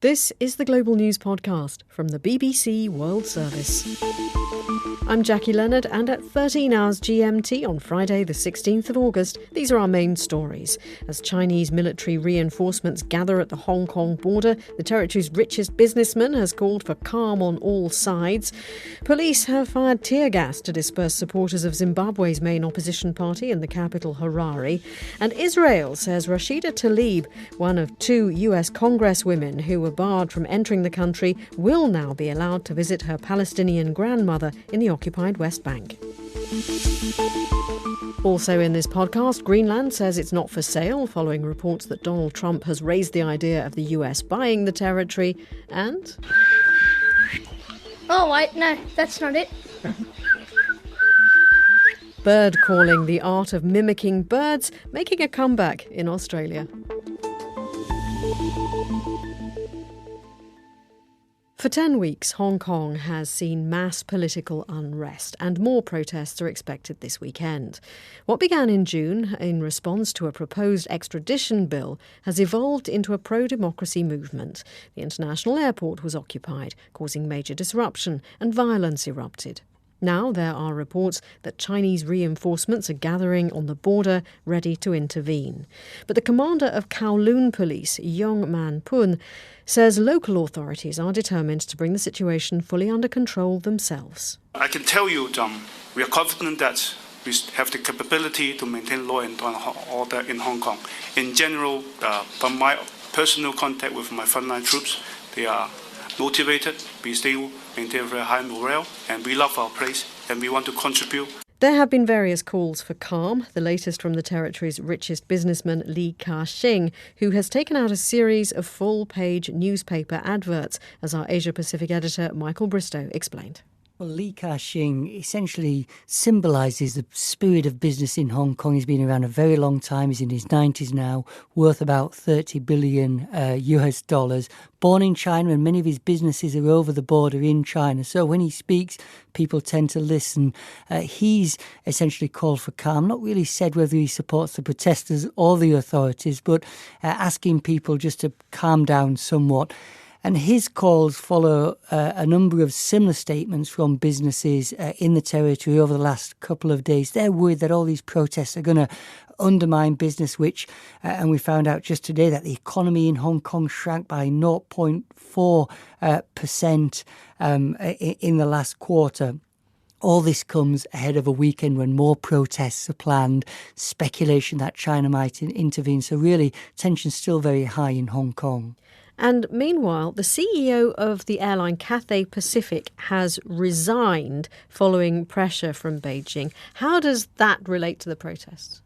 This is the Global News Podcast from the BBC World Service. I'm Jackie Leonard, and at 13 hours GMT on Friday the 16th of August, these are our main stories. As Chinese military reinforcements gather at the Hong Kong border, the territory's richest businessman has called for calm on all sides. Police have fired tear gas to disperse supporters of Zimbabwe's main opposition party in the capital Harare. And Israel says Rashida Tlaib, one of two US Congresswomen who were barred from entering the country, will now be allowed to visit her Palestinian grandmother in the occupied West Bank. Also in this podcast, Greenland says it's not for sale following reports that Donald Trump has raised the idea of the US buying the territory. And... Oh, wait, no, that's not it. bird calling, the art of mimicking birds, making a comeback in Australia. For 10 weeks, Hong Kong has seen mass political unrest, and more protests are expected this weekend. What began in June in response to a proposed extradition bill has evolved into a pro-democracy movement. The international airport was occupied, causing major disruption, and violence erupted. Now there are reports that Chinese reinforcements are gathering on the border, ready to intervene. But the commander of Kowloon Police, Yong Man Pun, says local authorities are determined to bring the situation fully under control themselves. I can tell you, we are confident that we have the capability to maintain law and order in Hong Kong. In general, from my personal contact with my frontline troops, they are motivated. We still maintain very high morale, and we love our place, and we want to contribute. There have been various calls for calm, the latest from the territory's richest businessman Li Ka-shing, who has taken out a series of full-page newspaper adverts, as our Asia-Pacific editor Michael Bristow explained. Well, Li Ka-shing essentially symbolises the spirit of business in Hong Kong. He's been around a very long time. He's in his 90s now, worth about $30 billion US dollars. Born in China, and many of his businesses are over the border in China. So when he speaks, people tend to listen. He's essentially called for calm, not really said whether he supports the protesters or the authorities, but asking people just to calm down somewhat. And his calls follow a number of similar statements from businesses in the territory over the last couple of days. They're worried that all these protests are going to undermine business, and we found out just today that the economy in Hong Kong shrank by 0.4% in the last quarter. All this comes ahead of a weekend when more protests are planned, speculation that China might intervene. So really, tension's still very high in Hong Kong. And meanwhile, the CEO of the airline Cathay Pacific has resigned following pressure from Beijing. How does that relate to the protests?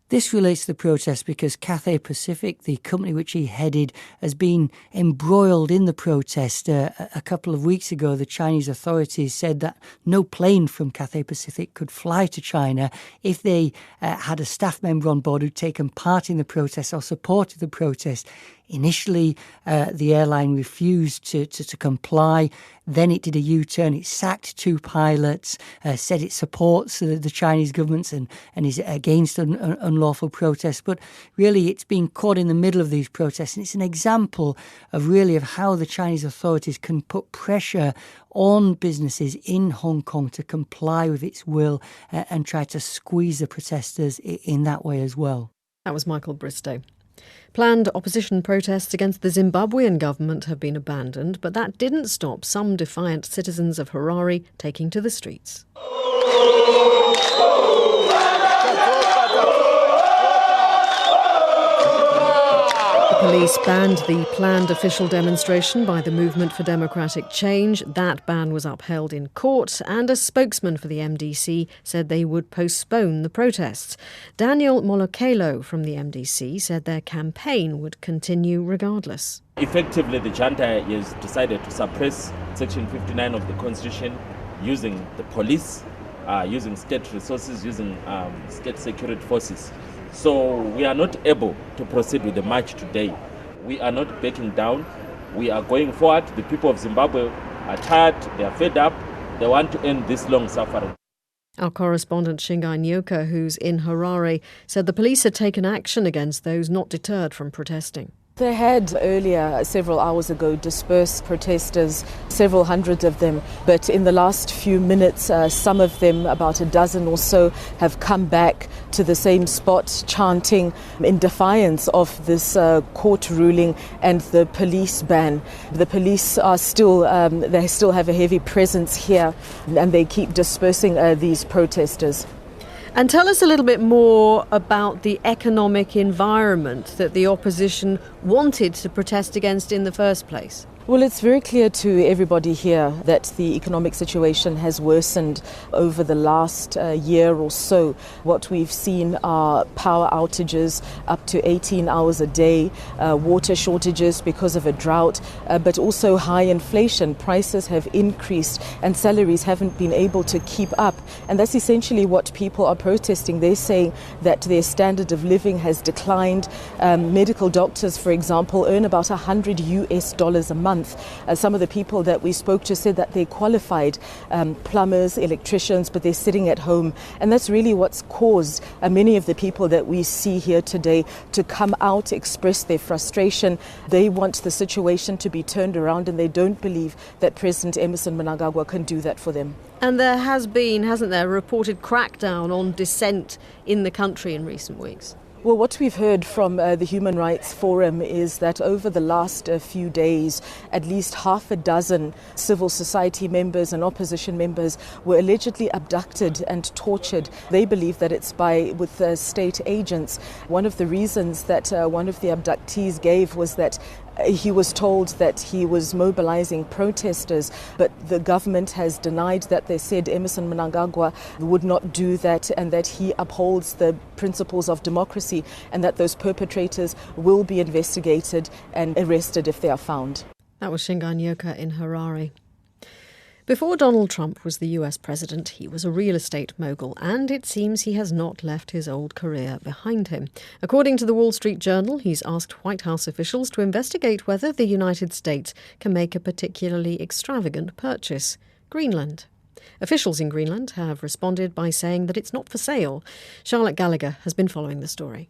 This relates to the protest because Cathay Pacific, the company which he headed, has been embroiled in the protest. A couple of weeks ago, the Chinese authorities said that no plane from Cathay Pacific could fly to China if they had a staff member on board who'd taken part in the protest or supported the protest. Initially, the airline refused to comply. Then it did a U-turn. It sacked 2 pilots, said it supports the Chinese government and is against unlawful protests. But really, it's been caught in the middle of these protests. And it's an example of how the Chinese authorities can put pressure on businesses in Hong Kong to comply with its will and try to squeeze the protesters in that way as well. That was Michael Bristow. Planned opposition protests against the Zimbabwean government have been abandoned, but that didn't stop some defiant citizens of Harare taking to the streets. Police banned the planned official demonstration by the Movement for Democratic Change. That ban was upheld in court, and a spokesman for the MDC said they would postpone the protests. Daniel Molokelo from the MDC said their campaign would continue regardless. Effectively, the junta has decided to suppress Section 59 of the Constitution using the police, using state resources, using state security forces. So we are not able to proceed with the march today. We are not backing down. We are going forward. The people of Zimbabwe are tired. They are fed up. They want to end this long suffering. Our correspondent Shingai Nyoka, who's in Harare, said the police had taken action against those not deterred from protesting. They had earlier, several hours ago, dispersed protesters, several hundred of them. But in the last few minutes, some of them, about a dozen or so, have come back to the same spot, chanting in defiance of this court ruling and the police ban. The police are still, they still have a heavy presence here, and they keep dispersing these protesters. And tell us a little bit more about the economic environment that the opposition wanted to protest against in the first place. Well, it's very clear to everybody here that the economic situation has worsened over the last year or so. What we've seen are power outages up to 18 hours a day, water shortages because of a drought, but also high inflation. Prices have increased and salaries haven't been able to keep up. And that's essentially what people are protesting. They're saying that their standard of living has declined. Medical doctors, for example, earn about $100 a month. Some of the people that we spoke to said that they're qualified plumbers, electricians, but they're sitting at home. And that's really what's caused many of the people that we see here today to come out, express their frustration. They want the situation to be turned around, and they don't believe that President Emmerson Mnangagwa can do that for them. And there has been, hasn't there, a reported crackdown on dissent in the country in recent weeks? Well, what we've heard from the Human Rights Forum is that over the last few days, at least half a dozen civil society members and opposition members were allegedly abducted and tortured. They believe that it's with state agents. One of the reasons that one of the abductees gave was that he was told that he was mobilizing protesters, but the government has denied that. They said Emmerson Mnangagwa would not do that, and that he upholds the principles of democracy, and that those perpetrators will be investigated and arrested if they are found. That was Shingai Nyoka in Harare. Before Donald Trump was the US president, he was a real estate mogul, and it seems he has not left his old career behind him. According to the Wall Street Journal, he's asked White House officials to investigate whether the United States can make a particularly extravagant purchase: Greenland. Officials in Greenland have responded by saying that it's not for sale. Charlotte Gallagher has been following the story.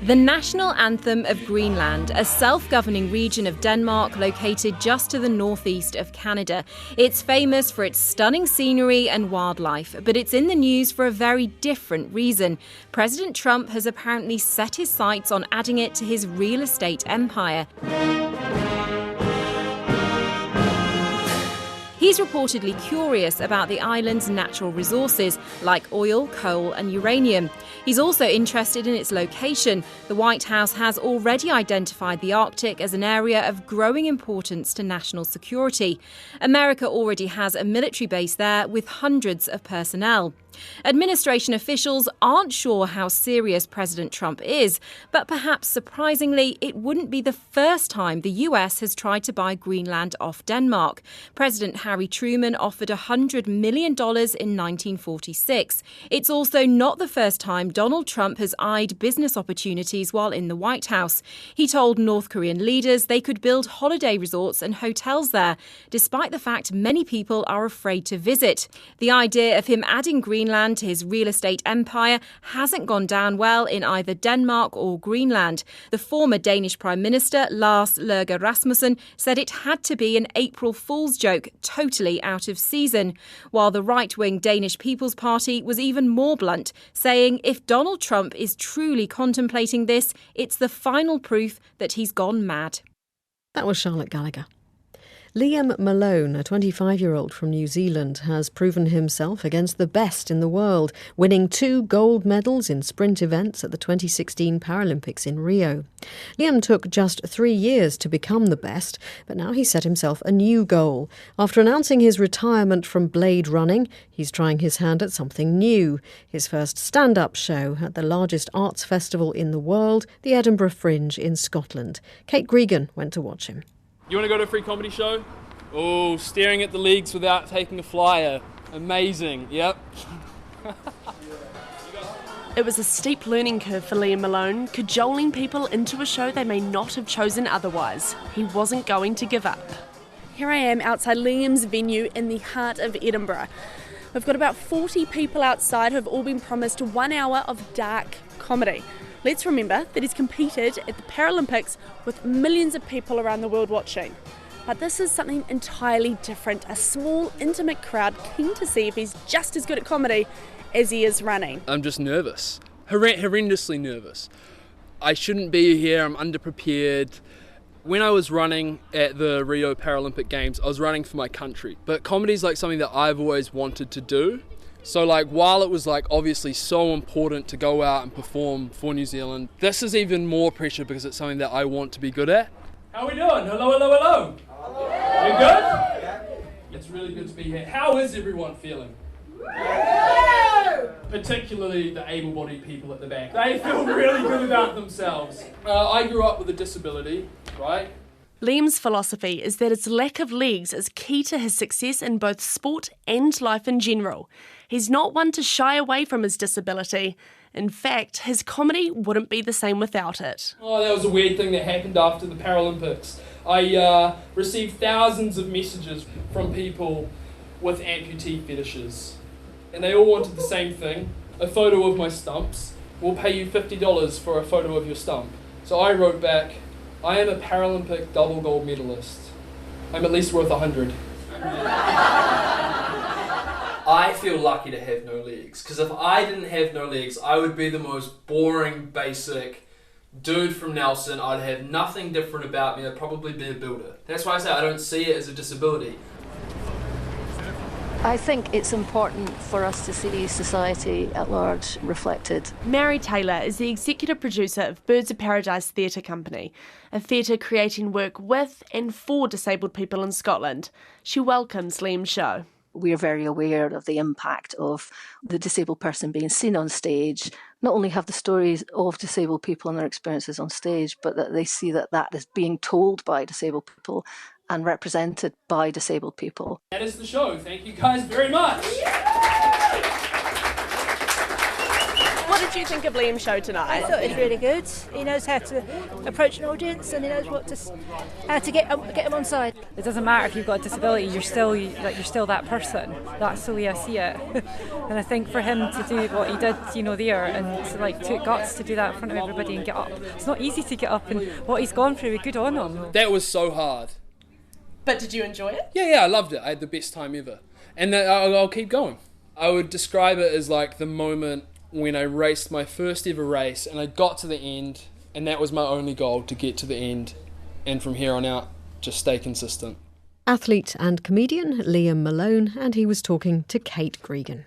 The national anthem of Greenland, a self-governing region of Denmark located just to the northeast of Canada. It's famous for its stunning scenery and wildlife, but it's in the news for a very different reason. President Trump has apparently set his sights on adding it to his real estate empire. He's reportedly curious about the island's natural resources, like oil, coal and uranium. He's also interested in its location. The White House has already identified the Arctic as an area of growing importance to national security. America already has a military base there with hundreds of personnel. Administration officials aren't sure how serious President Trump is, but perhaps surprisingly, it wouldn't be the first time the US has tried to buy Greenland off Denmark. President Harry Truman offered $100 million in 1946. It's also not the first time Donald Trump has eyed business opportunities while in the White House. He told North Korean leaders they could build holiday resorts and hotels there, despite the fact many people are afraid to visit. The idea of him adding Greenland to his real estate empire hasn't gone down well in either Denmark or Greenland. The former Danish Prime Minister, Lars Løkke Rasmussen, said it had to be an April Fool's joke, totally out of season, while the right-wing Danish People's Party was even more blunt, saying if Donald Trump is truly contemplating this, it's the final proof that he's gone mad. That was Charlotte Gallagher. Liam Malone, a 25-year-old from New Zealand, has proven himself against the best in the world, winning 2 gold medals in sprint events at the 2016 Paralympics in Rio. Liam took just 3 years to become the best, but now he set himself a new goal. After announcing his retirement from blade running, he's trying his hand at something new. His first stand-up show at the largest arts festival in the world, the Edinburgh Fringe in Scotland. Kate Gregan went to watch him. You want to go to a free comedy show? Oh, staring at the leagues without taking a flyer. Amazing, yep. It was a steep learning curve for Liam Malone, cajoling people into a show they may not have chosen otherwise. He wasn't going to give up. Here I am outside Liam's venue in the heart of Edinburgh. We've got about 40 people outside who have all been promised 1 hour of dark comedy. Let's remember that he's competed at the Paralympics with millions of people around the world watching. But this is something entirely different, a small, intimate crowd keen to see if he's just as good at comedy as he is running. I'm just nervous, horrendously nervous. I shouldn't be here, I'm underprepared. When I was running at the Rio Paralympic Games, I was running for my country. But comedy's like something that I've always wanted to do. So like while it was like obviously so important to go out and perform for New Zealand, this is even more pressure because it's something that I want to be good at. How are we doing? Hello, hello, hello. We good? It's really good to be here. How is everyone feeling? Particularly the able-bodied people at the back. They feel really good about themselves. I grew up with a disability, right? Liam's philosophy is that his lack of legs is key to his success in both sport and life in general. He's not one to shy away from his disability. In fact, his comedy wouldn't be the same without it. Oh, that was a weird thing that happened after the Paralympics. I received thousands of messages from people with amputee fetishes. And they all wanted the same thing, a photo of my stumps. We'll pay you $50 for a photo of your stump. So I wrote back, I am a Paralympic double gold medalist. I'm at least worth 100. I feel lucky to have no legs, because if I didn't have no legs, I would be the most boring, basic dude from Nelson. I'd have nothing different about me. I'd probably be a builder. That's why I say I don't see it as a disability. I think it's important for us to see society at large reflected. Mary Taylor is the executive producer of Birds of Paradise Theatre Company, a theatre creating work with and for disabled people in Scotland. She welcomes Liam's show. We are very aware of the impact of the disabled person being seen on stage, not only have the stories of disabled people and their experiences on stage, but that they see that that is being told by disabled people and represented by disabled people. That is the show. Thank you guys very much. What did you think of Liam's show tonight? I thought it was really good. He knows how to approach an audience and he knows how to get them on side. It doesn't matter if you've got a disability, you're still that person. That's the way I see it. And I think for him to do what he did, there, and to took guts to do that in front of everybody and get up. It's not easy to get up, and what he's gone through, good on him. That was so hard. But did you enjoy it? Yeah, I loved it. I had the best time ever. And I'll keep going. I would describe it as like the moment when I raced my first ever race and I got to the end, and that was my only goal, to get to the end. And from here on out, just stay consistent. Athlete and comedian Liam Malone, and he was talking to Kate Gregan.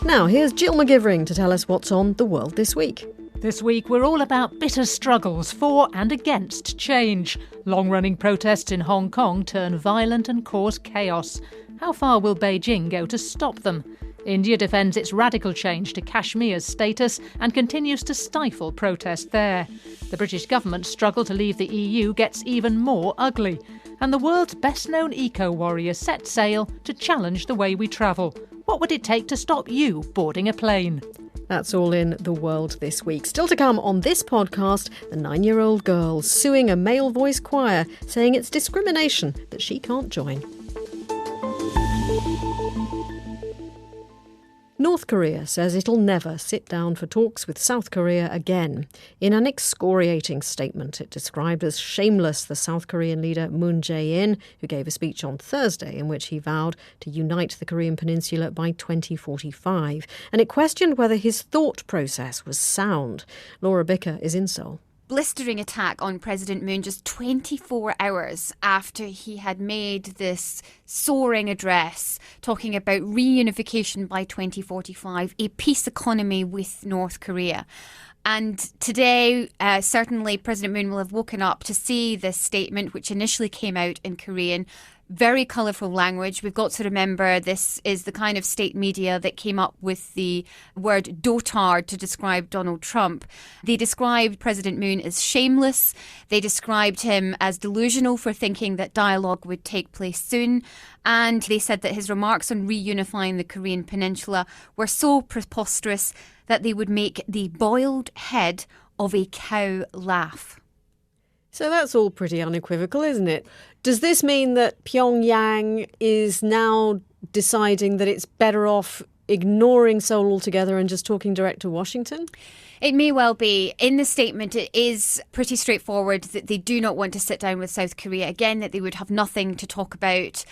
Now here's Jill McGivering to tell us what's on the world this week. This week we're all about bitter struggles for and against change. Long-running protests in Hong Kong turn violent and cause chaos. How far will Beijing go to stop them? India defends its radical change to Kashmir's status and continues to stifle protest there. The British government's struggle to leave the EU gets even more ugly. And the world's best-known eco-warrior set sail to challenge the way we travel. What would it take to stop you boarding a plane? That's all in the world this week. Still to come on this podcast, the 9-year-old girl suing a male voice choir, saying it's discrimination that she can't join. North Korea says it'll never sit down for talks with South Korea again. In an excoriating statement, it described as shameless the South Korean leader Moon Jae-in, who gave a speech on Thursday in which he vowed to unite the Korean peninsula by 2045. And it questioned whether his thought process was sound. Laura Bicker is in Seoul. Blistering attack on President Moon just 24 hours after he had made this soaring address talking about reunification by 2045, a peace economy with North Korea. And today, certainly President Moon will have woken up to see this statement, which initially came out in Korean. Very colourful language. We've got to remember this is the kind of state media that came up with the word dotard to describe Donald Trump. They described President Moon as shameless. They described him as delusional for thinking that dialogue would take place soon. And they said that his remarks on reunifying the Korean peninsula were so preposterous that they would make the boiled head of a cow laugh. So that's all pretty unequivocal, isn't it? Does this mean that Pyongyang is now deciding that it's better off ignoring Seoul altogether and just talking direct to Washington? It may well be. In the statement, it is pretty straightforward that they do not want to sit down with South Korea. Again, that they would have nothing to talk about.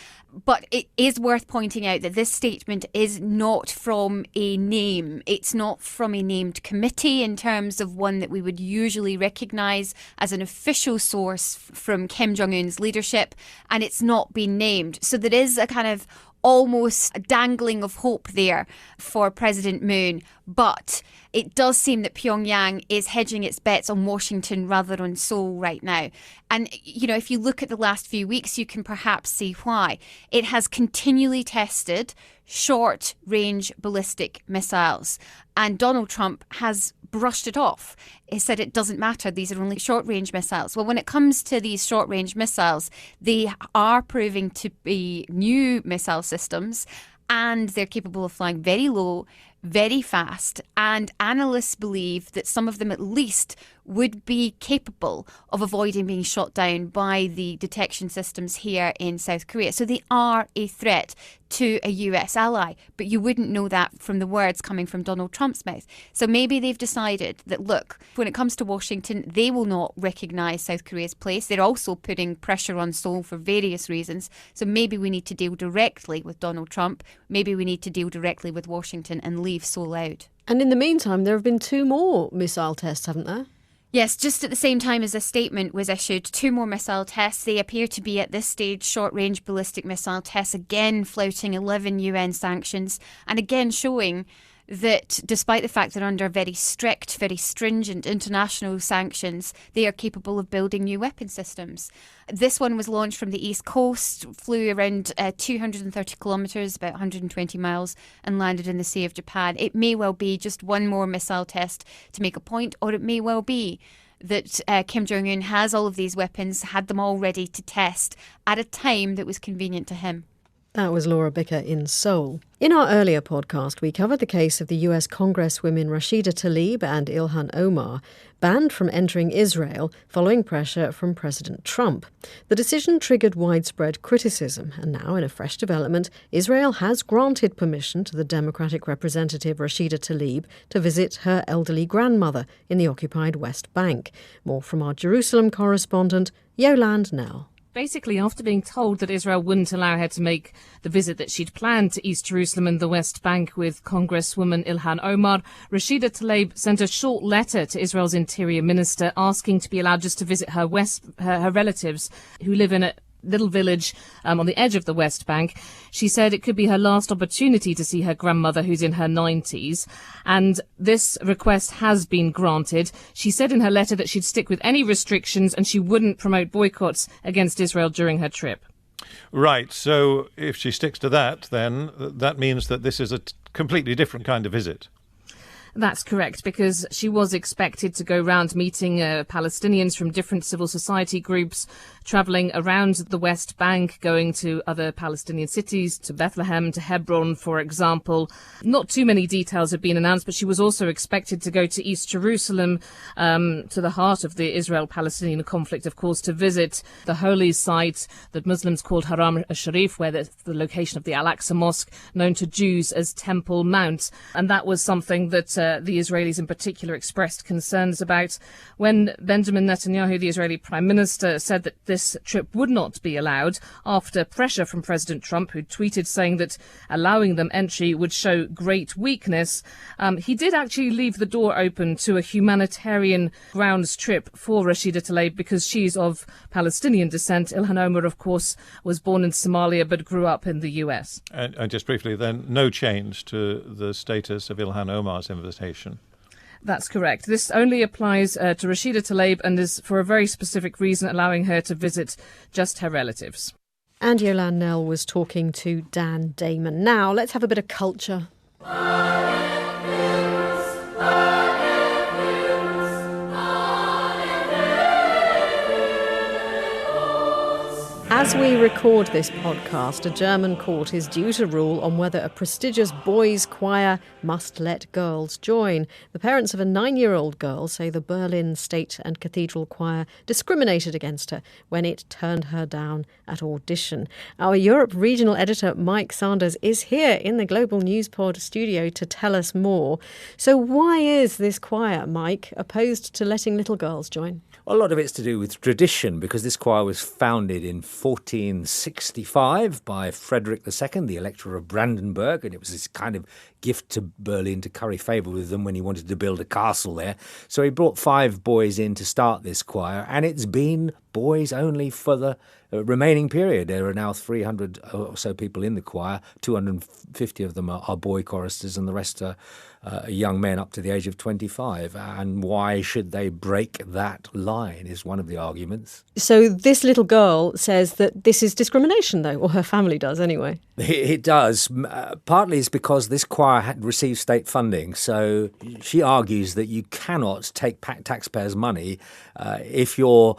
But it is worth pointing out that this statement is not from a name. It's not from a named committee in terms of one that we would usually recognise as an official source from Kim Jong-un's leadership. And it's not been named. So there is a kind of almost a dangling of hope there for President Moon. But it does seem that Pyongyang is hedging its bets on Washington rather than Seoul right now. And, you know, if you look at the last few weeks, you can perhaps see why. It has continually tested short-range ballistic missiles. And Donald Trump has brushed it off. He said it doesn't matter, these are only short-range missiles. Well, when it comes to these short-range missiles, they are proving to be new missile systems, and they're capable of flying very low, very fast, and analysts believe that some of them at least would be capable of avoiding being shot down by the detection systems here in South Korea. So they are a threat to a US ally, but you wouldn't know that from the words coming from Donald Trump's mouth. So maybe they've decided that, look, when it comes to Washington, they will not recognise South Korea's place. They're also putting pressure on Seoul for various reasons. So maybe we need to deal directly with Donald Trump. Maybe we need to deal directly with Washington and leave Seoul out. And in the meantime, there have been 2 more missile tests, haven't there? Yes, just at the same time as this statement was issued, 2 more missile tests. They appear to be at this stage short-range ballistic missile tests, again flouting 11 UN sanctions and again showing that despite the fact they're under very strict, very stringent international sanctions, they are capable of building new weapon systems. This one was launched from the East Coast, flew around 230 kilometres, about 120 miles, and landed in the Sea of Japan. It may well be just one more missile test to make a point, or it may well be that Kim Jong-un has all of these weapons, had them all ready to test at a time that was convenient to him. That was Laura Bicker in Seoul. In our earlier podcast, we covered the case of the US Congresswomen Rashida Tlaib and Ilhan Omar, banned from entering Israel following pressure from President Trump. The decision triggered widespread criticism, and now, in a fresh development, Israel has granted permission to the Democratic representative Rashida Tlaib to visit her elderly grandmother in the occupied West Bank. More from our Jerusalem correspondent, Yolande Nell. Basically, after being told that Israel wouldn't allow her to make the visit that she'd planned to East Jerusalem and the West Bank with Congresswoman Ilhan Omar, Rashida Tlaib sent a short letter to Israel's Interior Minister asking to be allowed just to visit her relatives who live in a little village on the edge of the West Bank. She said it could be her last opportunity to see her grandmother, who's in her 90s, and this request has been granted. She said in her letter that she'd stick with any restrictions and she wouldn't promote boycotts against Israel during her trip. Right, so if she sticks to that, then that means that this is a completely different kind of visit. That's correct, because she was expected to go round meeting Palestinians from different civil society groups, travelling around the West Bank, going to other Palestinian cities, to Bethlehem, to Hebron, for example. Not too many details have been announced, but she was also expected to go to East Jerusalem, to the heart of the Israel-Palestinian conflict, of course, to visit the holy site that Muslims called Haram al-Sharif, where the location of the Al-Aqsa Mosque, known to Jews as Temple Mount. And that was something that the Israelis in particular expressed concerns about when Benjamin Netanyahu, the Israeli Prime Minister, said that this trip would not be allowed after pressure from President Trump, who tweeted saying that allowing them entry would show great weakness. He did actually leave the door open to a humanitarian grounds trip for Rashida Tlaib because she's of Palestinian descent. Ilhan Omar, of course, was born in Somalia but grew up in the US. And just briefly then, no change to the status of Ilhan Omar's invitation. That's correct. This only applies to Rashida Tlaib and is for a very specific reason, allowing her to visit just her relatives. And Yolande Nell was talking to Dan Damon. Now, let's have a bit of culture. As we record this podcast, a German court is due to rule on whether a prestigious boys' choir must let girls join. The parents of a 9-year-old girl say the Berlin State and Cathedral Choir discriminated against her when it turned her down at audition. Our Europe regional editor Mike Sanders is here in the Global News Pod studio to tell us more. So why is this choir, Mike, opposed to letting little girls join? A lot of it's to do with tradition, because this choir was founded in 1465 by Frederick II, the Elector of Brandenburg, and it was this kind of gift to Berlin to curry favour with them when he wanted to build a castle there. So he brought 5 boys in to start this choir, and it's been boys only for the remaining period. There are now 300 or so people in the choir. 250 of them are boy choristers, and the rest are young men up to the age of 25. And why should they break that line is one of the arguments. So this little girl says that this is discrimination, though, or her family does anyway. It does. Partly it's because this choir had received state funding. So she argues that you cannot take taxpayers' money if you're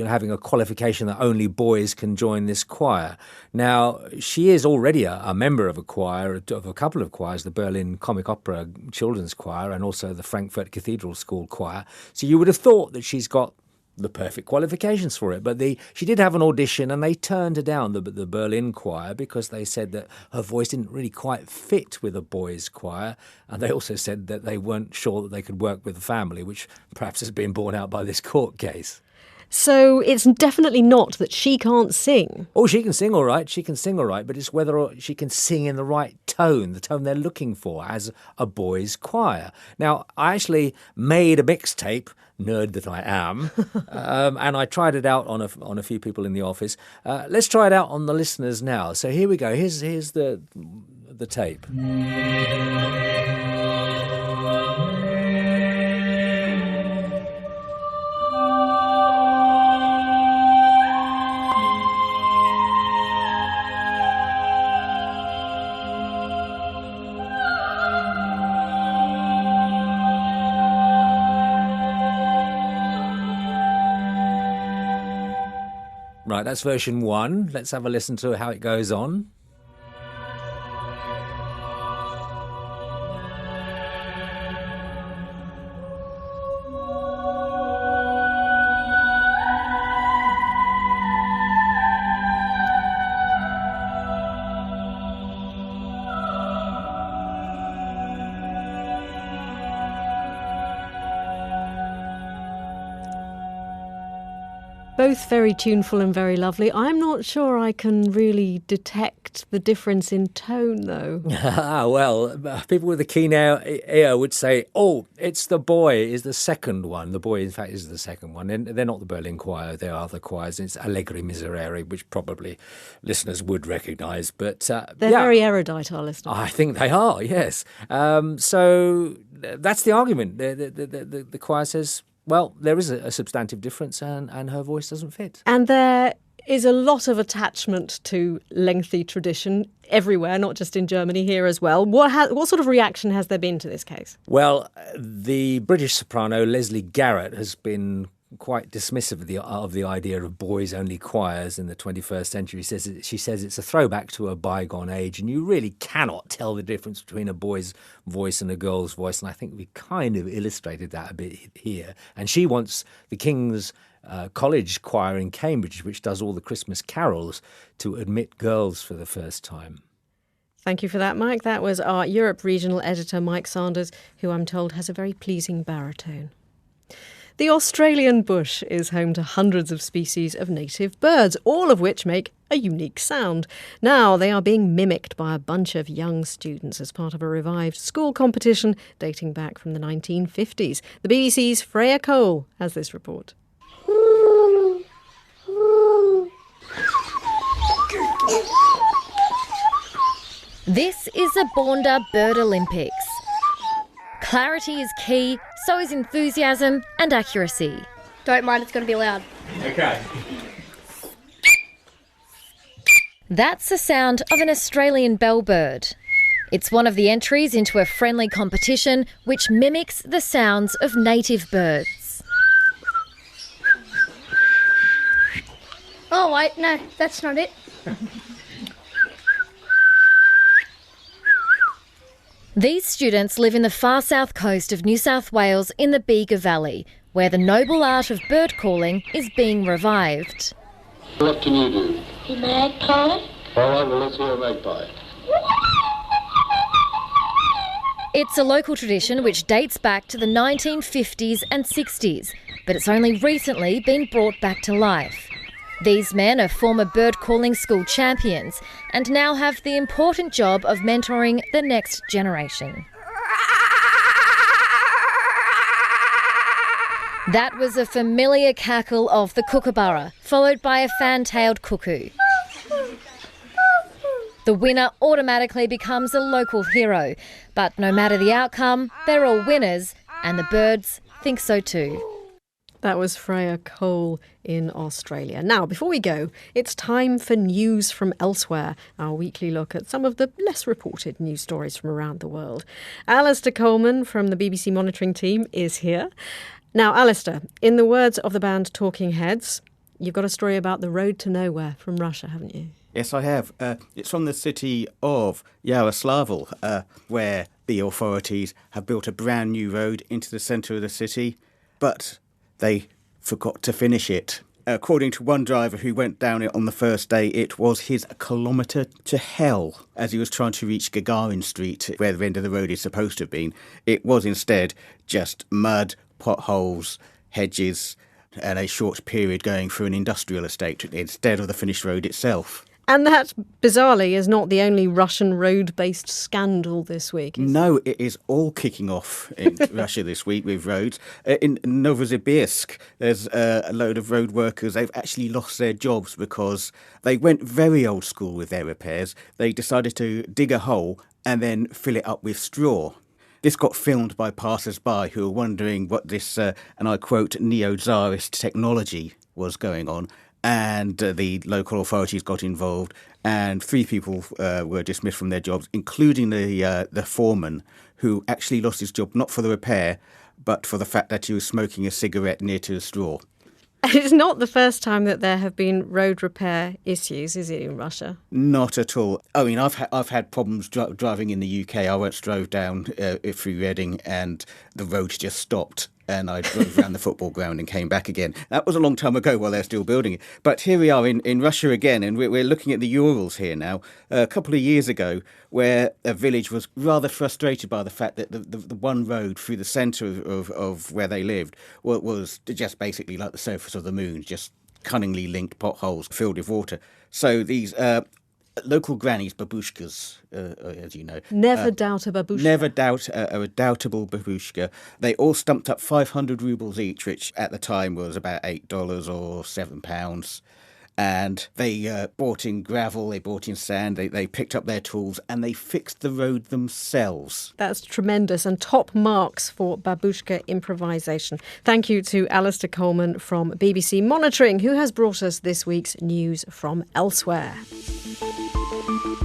having a qualification that only boys can join this choir. Now, she is already a member of a choir, of a couple of choirs, the Berlin Comic Opera Children's Choir and also the Frankfurt Cathedral School Choir. So you would have thought that she's got the perfect qualifications for it. But she did have an audition, and they turned her down, the Berlin choir, because they said that her voice didn't really quite fit with a boys' choir. And they also said that they weren't sure that they could work with the family, which perhaps has been borne out by this court case. So it's definitely not that she can't sing. Oh, she can sing all right. She can sing all right, but it's whether she can sing in the right tone, the tone they're looking for as a boys' choir. Now, I actually made a mixtape, nerd that I am, and I tried it out on a few people in the office. Let's try it out on the listeners now. So here we go. Here's the tape. Right, that's version 1. Let's have a listen to how it goes on. Both very tuneful and very lovely. I'm not sure I can really detect the difference in tone, though. Well, people with a keen ear would say, oh, it's the boy is the second one. The boy, in fact, is the second one. And they're not the Berlin choir. There are other choirs. It's Allegri Miserere, which probably listeners would recognise. But they're very erudite, our listeners. I think they are, yes. So that's the argument. The choir says, well, there is a substantive difference, and her voice doesn't fit. And there is a lot of attachment to lengthy tradition everywhere, not just in Germany, here as well. What sort of reaction has there been to this case? Well, the British soprano Leslie Garrett has been quite dismissive of the idea of boys-only choirs in the 21st century. She says it's a throwback to a bygone age, and you really cannot tell the difference between a boy's voice and a girl's voice, and I think we kind of illustrated that a bit here. And she wants the King's College Choir in Cambridge, which does all the Christmas carols, to admit girls for the first time. Thank you for that, Mike. That was our Europe regional editor, Mike Sanders, who I'm told has a very pleasing baritone. The Australian bush is home to hundreds of species of native birds, all of which make a unique sound. Now they are being mimicked by a bunch of young students as part of a revived school competition dating back from the 1950s. The BBC's Freya Cole has this report. This is the Bonda Bird Olympics. Clarity is key, so is enthusiasm and accuracy. Don't mind, it's going to be loud. Okay. That's the sound of an Australian bellbird. It's one of the entries into a friendly competition which mimics the sounds of native birds. Oh, wait, no, that's not it. These students live in the far south coast of New South Wales in the Bega Valley, where the noble art of bird calling is being revived. What can you do? A magpie. All right, well, let's hear a magpie. It's a local tradition which dates back to the 1950s and 60s, but it's only recently been brought back to life. These men are former bird calling school champions and now have the important job of mentoring the next generation. That was a familiar cackle of the kookaburra, followed by a fan-tailed cuckoo. The winner automatically becomes a local hero, but no matter the outcome, they're all winners, and the birds think so too. That was Freya Cole in Australia. Now, before we go, it's time for News from Elsewhere, our weekly look at some of the less reported news stories from around the world. Alistair Coleman from the BBC monitoring team is here. Now, Alistair, in the words of the band Talking Heads, you've got a story about the road to nowhere from Russia, haven't you? Yes, I have. It's from the city of Yaroslavl, where the authorities have built a brand new road into the centre of the city, but they forgot to finish it. According to one driver who went down it on the first day, it was his kilometre to hell as he was trying to reach Gagarin Street, where the end of the road is supposed to have been. It was instead just mud, potholes, hedges, and a short period going through an industrial estate instead of the finished road itself. And that, bizarrely, is not the only Russian road-based scandal this week. No, it is all kicking off in Russia this week with roads. In Novosibirsk, there's a load of road workers. They've actually lost their jobs because they went very old school with their repairs. They decided to dig a hole and then fill it up with straw. This got filmed by passers-by who were wondering what this, and I quote, neo-tsarist technology was going on. And the local authorities got involved, and 3 people were dismissed from their jobs, including the foreman, who actually lost his job not for the repair, but for the fact that he was smoking a cigarette near to the straw. It's not the first time that there have been road repair issues, is it, in Russia? Not at all. I mean, I've had problems driving in the UK. I once drove down through Reading, and the road just stopped. And I drove around the football ground and came back again. That was a long time ago while they're still building it. But here we are in Russia again, and we're looking at the Urals here now. A couple of years ago, where a village was rather frustrated by the fact that the one road through the centre of where they lived was just basically like the surface of the moon, just cunningly linked potholes filled with water. So these local grannies, babushkas, as you know. Never doubt a babushka. Never doubt a redoubtable babushka. They all stumped up 500 rubles each, which at the time was about $8 or £7. And they bought in gravel, they bought in sand, they picked up their tools and they fixed the road themselves. That's tremendous, and top marks for babushka improvisation. Thank you to Alistair Coleman from BBC Monitoring, who has brought us this week's News from Elsewhere.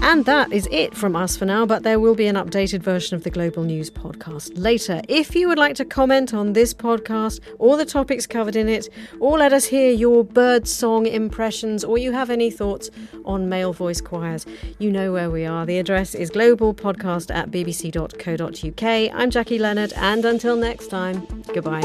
And that is it from us for now, but there will be an updated version of the Global News podcast later. If you would like to comment on this podcast or the topics covered in it, or let us hear your bird song impressions, or you have any thoughts on male voice choirs, you know where we are. The address is globalpodcast@bbc.co.uk. I'm Jackie Leonard, and until next time, goodbye.